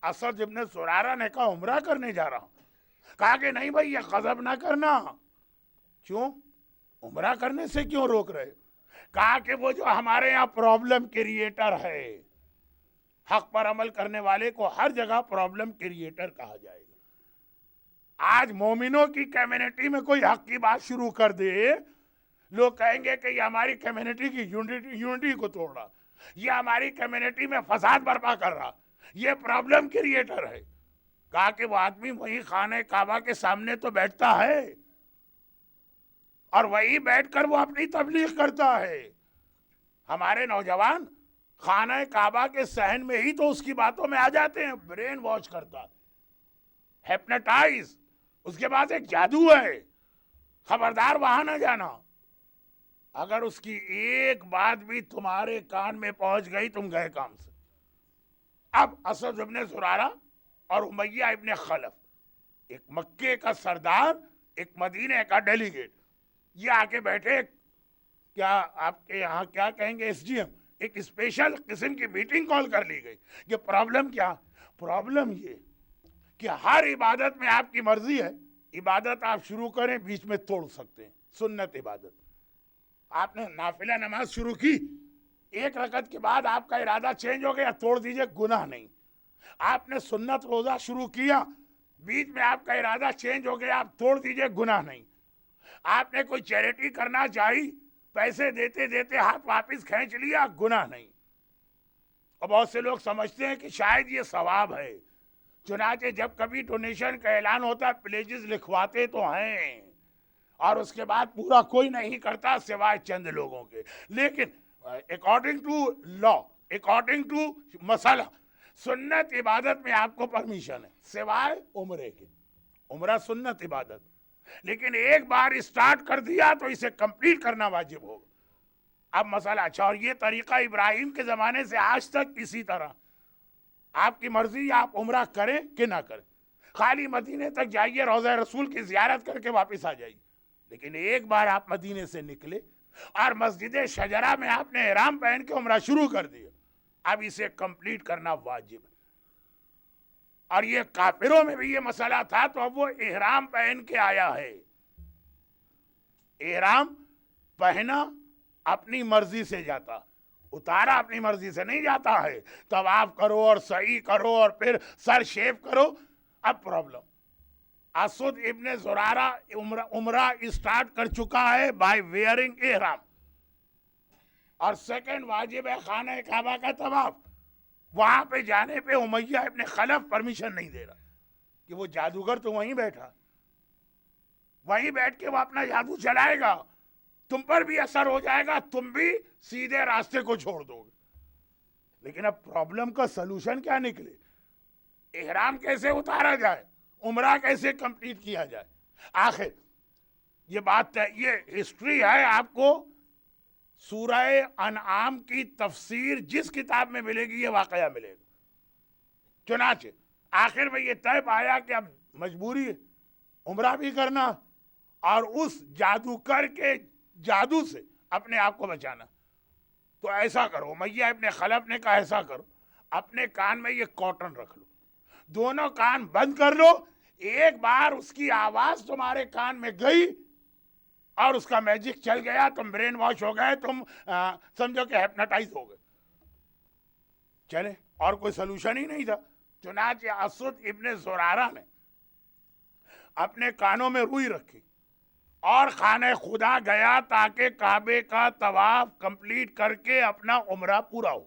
اسد ابن زرارہ نے کہا عمرہ کرنے جا رہا ہوں. کہا کہ نہیں بھائی یہ غضب نہ کرنا. کیوں؟ عمرہ کرنے سے کیوں روک رہے؟ کہا کہ وہ جو ہمارے یہاں پرابلم کریٹر ہے, حق پر عمل کرنے والے کو ہر جگہ پرابلم کریٹر کہا جائے گا. آج مومنوں کی کمیونٹی میں کوئی حق کی بات شروع کر دے, لوگ کہیں گے کہ یہ ہماری کمیونٹی کی یونٹی کو توڑ رہا, یہ ہماری کمیونٹی میں فساد برپا کر رہا, یہ پرابلم کریٹر ہے. کہا کہ وہ آدمی وہی خانہ کعبہ کے سامنے تو بیٹھتا ہے اور وہی بیٹھ کر وہ اپنی تبلیغ کرتا ہے. ہمارے نوجوان خانہ کعبہ کے صحن میں ہی تو اس کی باتوں میں آ جاتے ہیں, برین واش کرتا, ہیپناٹائز. اس کے بعد ایک جادو ہے, خبردار وہاں نہ جانا. اگر اس کی ایک بات بھی تمہارے کان میں پہنچ گئی تم گئے کام سے. اب اسد ابن زرارہ اور امیہ ابن خلف, ایک مکے کا سردار, ایک مدینے کا ڈیلیگیٹ, یہ آ کے بیٹھے. کیا آپ کے یہاں کیا کہیں گے, ایس جی ایم, ایک اسپیشل قسم کی میٹنگ کال کر لی گئی. کہ پرابلم کیا؟ پرابلم یہ کہ ہر عبادت میں آپ کی مرضی ہے عبادت آپ شروع کریں بیچ میں توڑ سکتے ہیں. سنت عبادت, آپ نے نافلہ نماز شروع کی, ایک رکعت کے بعد آپ کا ارادہ چینج ہو گیا, توڑ دیجئے, گناہ نہیں. آپ نے سنت روزہ شروع کیا, بیچ میں آپ کا ارادہ چینج ہو گیا, آپ توڑ دیجئے, گناہ نہیں. آپ نے کوئی چیریٹی کرنا چاہی, پیسے دیتے دیتے ہاتھ واپس کھینچ لیا, گناہ نہیں. اور بہت سے لوگ سمجھتے ہیں کہ شاید یہ ثواب ہے, چنانچہ جب کبھی ڈونیشن کا اعلان ہوتا ہے پلیجز لکھواتے تو ہیں, اور اس کے بعد پورا کوئی نہیں کرتا سوائے چند لوگوں کے. لیکن according to law, according to مسئلہ, سنت عبادت میں آپ کو پرمیشن ہے سوائے عمرے کے. عمرہ سنت عبادت, لیکن ایک بار اسٹارٹ کر دیا تو اسے کمپلیٹ کرنا واجب ہوگا. اب مسئلہ اچھا, اور یہ طریقہ ابراہیم کے زمانے سے آج تک اسی طرح, آپ کی مرضی آپ عمرہ کریں کہ نہ کریں, خالی مدینے تک جائیے, روضہ رسول کی زیارت کر کے واپس آ جائیے. لیکن ایک بار آپ مدینے سے نکلے اور مسجد شجرہ میں آپ نے احرام پہن کے عمرہ شروع کر دیا, اب اسے کمپلیٹ کرنا واجب ہے. اور یہ کافروں میں بھی یہ مسئلہ تھا, تو اب وہ احرام پہن کے آیا ہے. احرام پہنا اپنی مرضی سے جاتا, اتارا اپنی مرضی سے نہیں جاتا ہے. طواف کرو اور سعی کرو اور پھر سر شیو کرو. اب پرابلم, اسود ابن زرارہ عمرہ اسٹارٹ کر چکا ہے بائی ویئرنگ احرام, اور سیکنڈ واجب ہے خانہ کعبہ کا طواف. وہاں پہ جانے پہ امیہ ابن خلف پرمیشن نہیں دے رہا, کہ وہ جادوگر تو وہیں بیٹھا, وہیں بیٹھ کے وہ اپنا جادو چلائے گا, تم پر بھی اثر ہو جائے گا, تم بھی سیدھے راستے کو چھوڑ دو گے. لیکن اب پرابلم کا سلوشن کیا نکلے, احرام کیسے اتارا جائے, عمرہ کیسے کمپلیٹ کیا جائے. آخر یہ بات یہ ہسٹری ہے, آپ کو سورہ انعام کی تفسیر جس کتاب میں ملے گی یہ واقعہ ملے گا. چنانچہ آخر میں یہ طے پایا کہ اب مجبوری ہے عمرہ بھی کرنا اور اس جادوگر کے جادو سے اپنے آپ کو بچانا. تو ایسا کرو, امیہ ابن خلف نے کہا ایسا کرو, اپنے کان میں یہ کاٹن رکھ لو, دونوں کان بند کر لو, ایک بار اس کی آواز تمہارے کان میں گئی اور اس کا میجک چل گیا, تم برین واش ہو گئے, تم سمجھو کہ ہیپناٹائز ہو گئے. چلے, اور کوئی سلوشن ہی نہیں تھا. چنانچہ اسود ابن زرارہ نے اپنے کانوں میں روئی رکھی اور خانہ خدا گیا تاکہ کعبے کا طواف کمپلیٹ کر کے اپنا عمرہ پورا ہو.